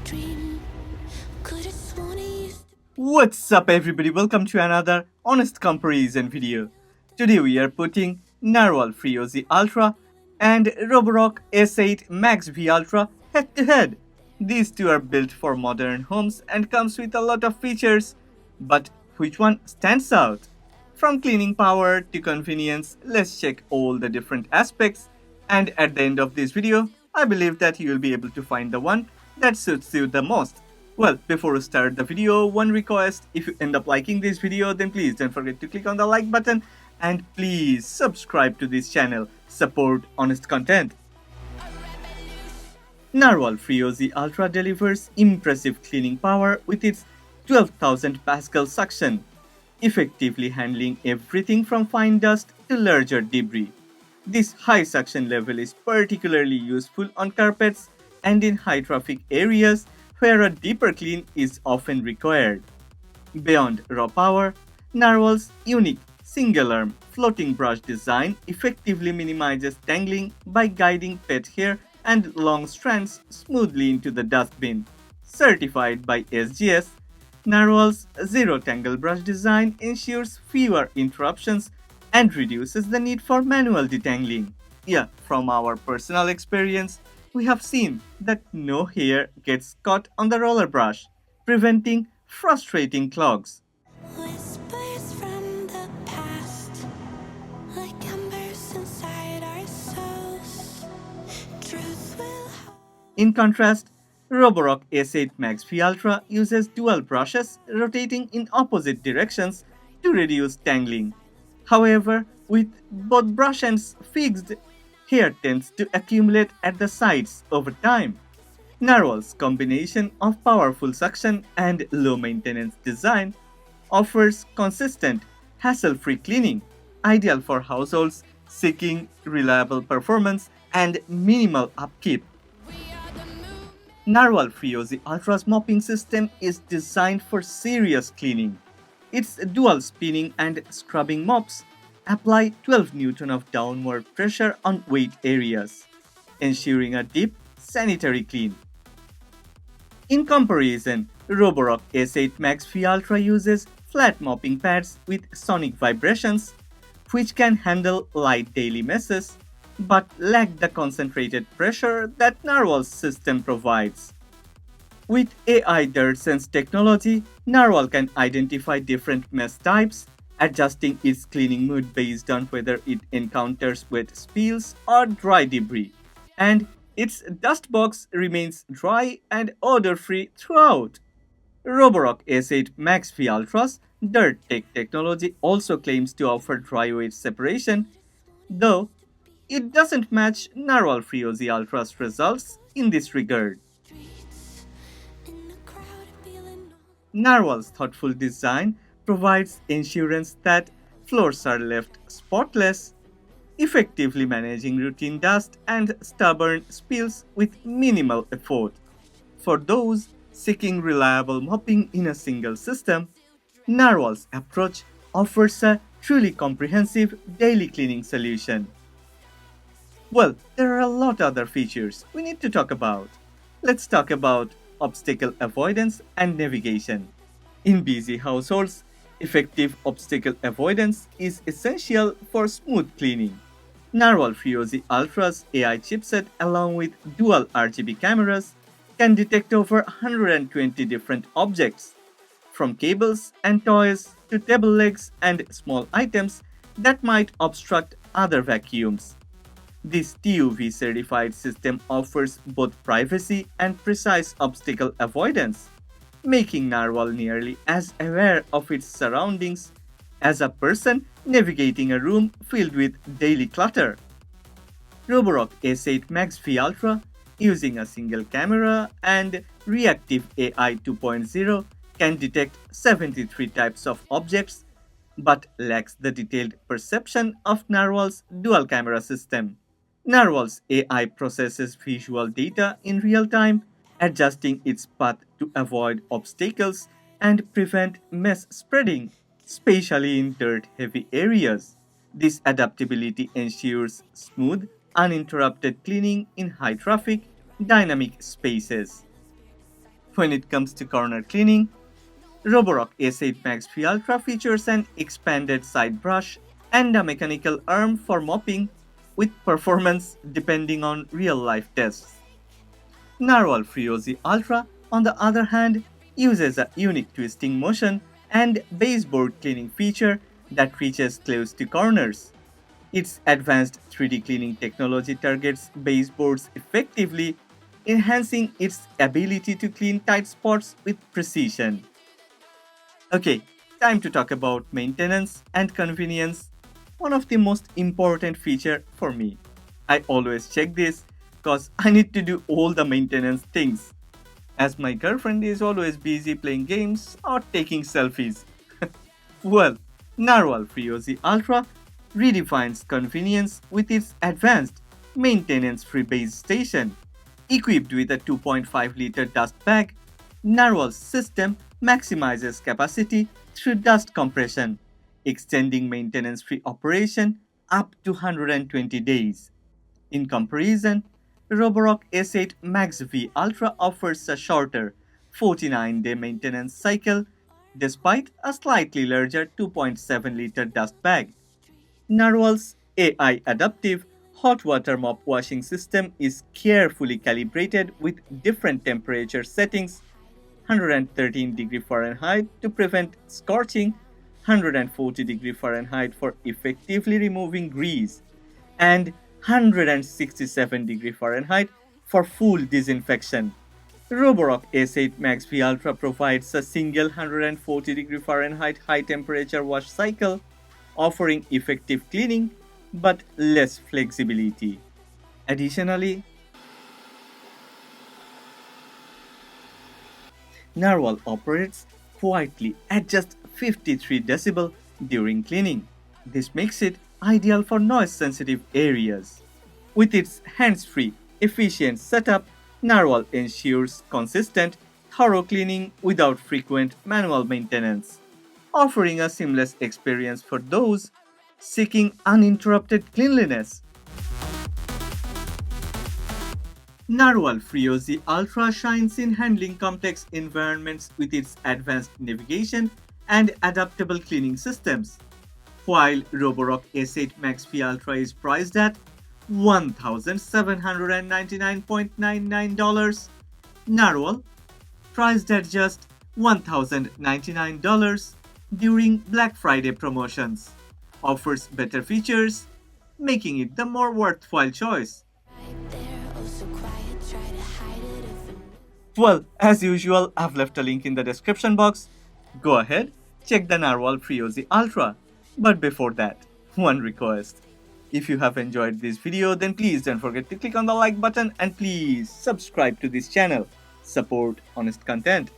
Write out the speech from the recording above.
dream. Could've sworn it used to. What's up everybody, welcome to another honest comparison video. Today we are putting Narwal Freo Z Ultra and Roborock S8 MaxV Ultra head to head. These two are built for modern homes and comes with a lot of features, but which one stands out? From cleaning power to convenience, let's check all the different aspects, and at the end of this video, I believe that you will be able to find the one that suits you the most. Well, before we start the video, one request: if you end up liking this video, then please don't forget to click on the like button and please subscribe to this channel. Support honest content. Narwal Freo Z Ultra delivers impressive cleaning power with its 12,000 Pascal suction, effectively handling everything from fine dust to larger debris. This high suction level is particularly useful on carpets and in high traffic areas where a deeper clean is often required. Beyond raw power, Narwal's unique single-arm floating brush design effectively minimizes tangling by guiding pet hair and long strands smoothly into the dustbin. Certified by SGS, Narwal's Zero-tangle Brush Design ensures fewer interruptions and reduces the need for manual detangling. Yeah, from our personal experience, we have seen that no hair gets caught on the roller brush, preventing frustrating clogs. Whispers from the past, like embers inside our souls. Truth will hold. In contrast, Roborock S8 Max V Ultra uses dual brushes rotating in opposite directions to reduce tangling. However, with both brush ends fixed, hair tends to accumulate at the sides over time. Narwhal's combination of powerful suction and low maintenance design offers consistent, hassle-free cleaning, ideal for households seeking reliable performance and minimal upkeep. Narwal Freo Z Ultra's mopping system is designed for serious cleaning. Its dual spinning and scrubbing mops apply 12 Newton of downward pressure on wet areas, ensuring a deep, sanitary clean. In comparison, Roborock S8 Max V Ultra uses flat mopping pads with sonic vibrations, which can handle light daily messes but lack the concentrated pressure that Narwhal's system provides. With AI Dirt Sense technology, Narwhal can identify different mess types, adjusting its cleaning mood based on whether it encounters wet spills or dry debris, and its dust box remains dry and odor-free throughout. Roborock S8 Max V Ultra's Dirt Tech technology also claims to offer dry wet separation, though it doesn't match Narwal Freo Z Ultra's results in this regard. Streets in the crowd feeling. Narwhal's thoughtful design provides assurance that floors are left spotless, effectively managing routine dust and stubborn spills with minimal effort. For those seeking reliable mopping in a single system, Narwhal's approach offers a truly comprehensive daily cleaning solution. Well, there are a lot other features we need to talk about. Let's talk about obstacle avoidance and navigation. In busy households, effective obstacle avoidance is essential for smooth cleaning. Narwal Freo Z Ultra's AI chipset, along with dual RGB cameras, can detect over 120 different objects, from cables and toys to table legs and small items that might obstruct other vacuums. This TÜV-certified system offers both privacy and precise obstacle avoidance, making Narwal nearly as aware of its surroundings as a person navigating a room filled with daily clutter. Roborock S8 Max V Ultra, using a single camera and ReactiveAI 2.0, can detect 73 types of objects but lacks the detailed perception of Narwhal's dual camera system. Narwhal's AI processes visual data in real time, adjusting its path to avoid obstacles and prevent mess spreading, especially in dirt heavy areas. This adaptability ensures smooth, uninterrupted cleaning in high traffic, dynamic spaces. When it comes to corner cleaning, Roborock S8 MaxV Ultra features an expanded side brush and a mechanical arm for mopping, with performance depending on real-life tests. Narwal Freo Ultra, on the other hand, uses a unique twisting motion and baseboard cleaning feature that reaches close to corners. Its advanced 3D cleaning technology targets baseboards effectively, enhancing its ability to clean tight spots with precision. Okay, time to talk about maintenance and convenience. One of the most important feature for me. I always check this because I need to do all the maintenance things, as my girlfriend is always busy playing games or taking selfies. Well, Narwal Freo Ultra redefines convenience with its advanced maintenance-free base station. Equipped with a 2.5-liter dust bag, Narwhal's system maximizes capacity through dust compression, extending maintenance-free operation up to 120 days. In comparison, Roborock S8 MaxV Ultra offers a shorter 49-day maintenance cycle despite a slightly larger 2.7-liter dust bag. Narwhal's AI adaptive hot water mop washing system is carefully calibrated with different temperature settings: 113 Fahrenheit to prevent scorching, 140 Fahrenheit for effectively removing grease, and 167 Fahrenheit for full disinfection. Roborock S8 Max V Ultra provides a single 140 Fahrenheit high temperature wash cycle, offering effective cleaning but less flexibility. Additionally, Narwhal operates quietly at just 53 decibel during cleaning. This makes it ideal for noise-sensitive areas. With its hands-free, efficient setup, Narwhal ensures consistent, thorough cleaning without frequent manual maintenance, offering a seamless experience for those seeking uninterrupted cleanliness. Narwal Freo Ultra shines in handling complex environments with its advanced navigation and adaptable cleaning systems. While Roborock S8 Max V Ultra is priced at $1,799.99, Narwhal, priced at just $1,099 during Black Friday promotions, offers better features, making it the more worthwhile choice. Right there, oh so quiet, try to hide it if it Well, as usual, I've left a link in the description box. Go ahead, check the Narwhal Freo Ultra. But before that, one request. If you have enjoyed this video, then please don't forget to click on the like button and please subscribe to this channel. Support honest content.